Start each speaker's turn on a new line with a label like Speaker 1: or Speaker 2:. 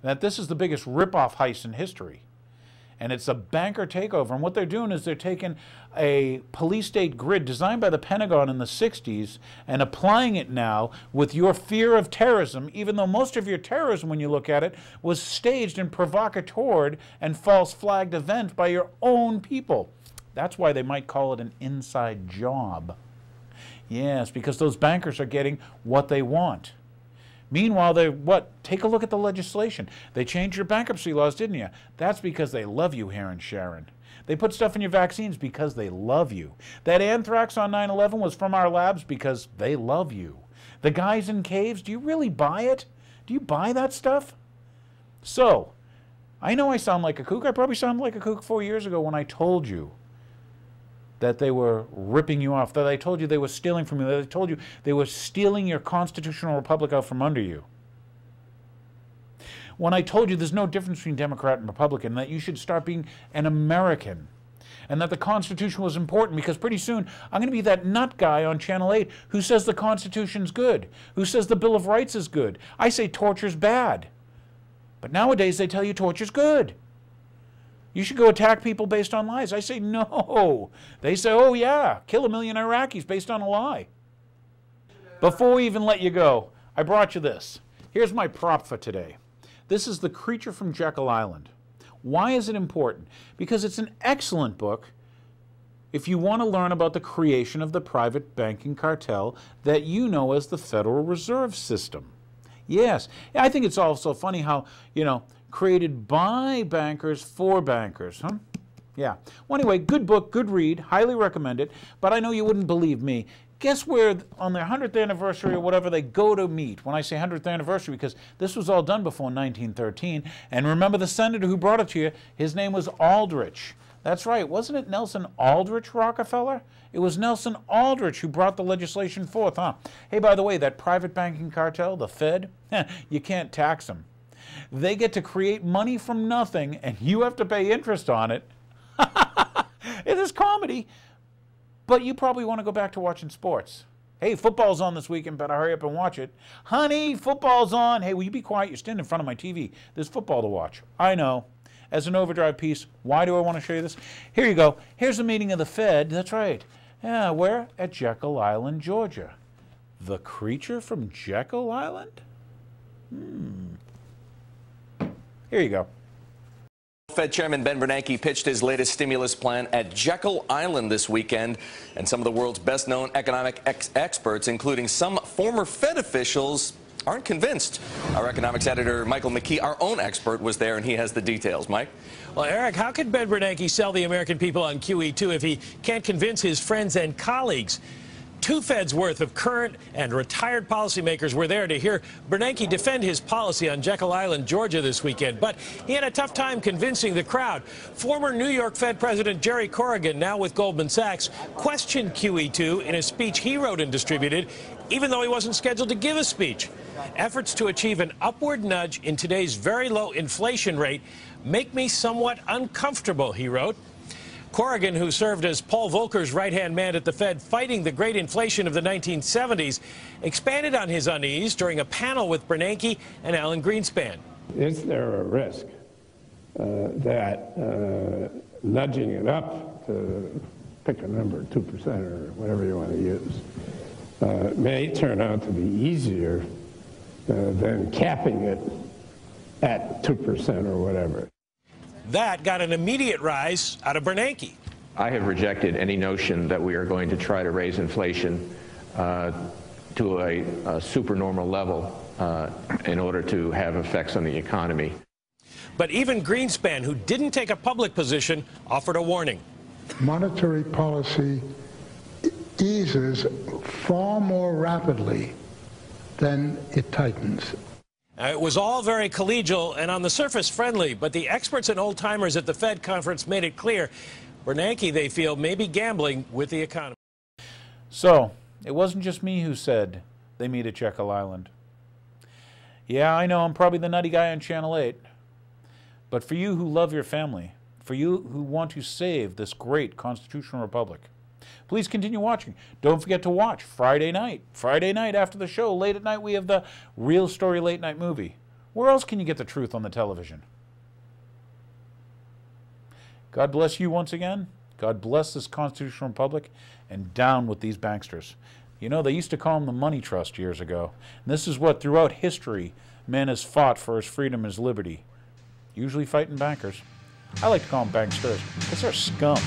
Speaker 1: that this is the biggest rip-off heist in history. And it's a banker takeover. And what they're doing is they're taking a police state grid designed by the Pentagon in the 60s and applying it now with your fear of terrorism, even though most of your terrorism, when you look at it, was staged and provocateured and false flagged event by your own people. That's why they might call it an inside job. Yes, because those bankers are getting what they want. Meanwhile, take a look at the legislation. They changed your bankruptcy laws, didn't you? That's because they love you, Aaron Sharon. They put stuff in your vaccines because they love you. That anthrax on 9/11 was from our labs because they love you. The guys in caves, do you really buy it? Do you buy that stuff? So, I know I sound like a kook. I probably sounded like a kook 4 years ago when I told you that they were ripping you off, that I told you they were stealing from you, that I told you they were stealing your constitutional republic out from under you. When I told you there's no difference between Democrat and Republican, that you should start being an American, and that the Constitution was important because pretty soon I'm going to be that nut guy on Channel 8 who says the Constitution's good, who says the Bill of Rights is good. I say torture's bad. But nowadays they tell you torture's good. You should go attack people based on lies. I say no. They say, oh yeah, kill 1 million Iraqis based on a lie. Before we even let you go, I brought you this. Here's my prop for today. This is The Creature from Jekyll Island. Why is it important? Because it's an excellent book if you want to learn about the creation of the private banking cartel that you know as the Federal Reserve System. Yes, I think it's also funny how, created by bankers for bankers, huh? Yeah. Well, anyway, good book, good read, highly recommend it, but I know you wouldn't believe me. Guess where on their 100th anniversary or whatever they go to meet? When I say 100th anniversary, because this was all done before 1913, and remember the senator who brought it to you, his name was Aldrich. That's right, wasn't it Nelson Aldrich Rockefeller? It was Nelson Aldrich who brought the legislation forth, huh? Hey, by the way, that private banking cartel, the Fed, you can't tax them. They get to create money from nothing, and you have to pay interest on it. It is comedy, but you probably want to go back to watching sports. Hey, football's on this weekend, better hurry up and watch it. Honey, football's on. Hey, will you be quiet? You're standing in front of my TV. There's football to watch. I know. As an overdrive piece, why do I want to show you this? Here you go. Here's the meeting of the Fed. That's right. Yeah, where? At Jekyll Island, Georgia. The Creature from Jekyll Island? Here you go.
Speaker 2: Fed Chairman Ben Bernanke pitched his latest stimulus plan at Jekyll Island this weekend, and some of the world's best-known economic experts, including some former Fed officials, aren't convinced. Our economics editor, Michael McKee, our own expert, was there, and he has the details. Mike?
Speaker 3: Well, Eric, how could Ben Bernanke sell the American people on QE2 if he can't convince his friends and colleagues? 2 Feds worth of current and retired policymakers were there to hear Bernanke defend his policy on Jekyll Island, Georgia this weekend. But he had a tough time convincing the crowd. Former New York Fed President Jerry Corrigan, now with Goldman Sachs, questioned QE2 in a speech he wrote and distributed, even though he wasn't scheduled to give a speech. Efforts to achieve an upward nudge in today's very low inflation rate make me somewhat uncomfortable, he wrote. Corrigan, who served as Paul Volcker's right-hand man at the Fed fighting the great inflation of the 1970s, expanded on his unease during a panel with Bernanke and Alan Greenspan.
Speaker 4: Is there a risk that nudging it up to pick a number, 2% or whatever you want to use, may turn out to be easier than capping it at 2% or whatever?
Speaker 3: That got an immediate rise out of Bernanke.
Speaker 5: I have rejected any notion that we are going to try to raise inflation to a supernormal level in order to have effects on the economy.
Speaker 3: But even Greenspan, who didn't take a public position, offered a warning.
Speaker 6: Monetary policy eases far more rapidly than it tightens.
Speaker 3: It was all very collegial and on the surface friendly, but the experts and old-timers at the Fed conference made it clear Bernanke, they feel, may be gambling with the economy.
Speaker 1: So, it wasn't just me who said they meet at Jekyll Island. Yeah, I know I'm probably the nutty guy on Channel 8. But for you who love your family, for you who want to save this great constitutional republic, please continue watching. Don't forget to watch Friday night. Friday night after the show, late at night, we have the Real Story Late Night Movie. Where else can you get the truth on the television? God bless you once again. God bless this constitutional republic, and down with these banksters. You know, they used to call them the money trust years ago. And this is what, throughout history, man has fought for his freedom and his liberty. Usually fighting bankers. I like to call them banksters because they're scum.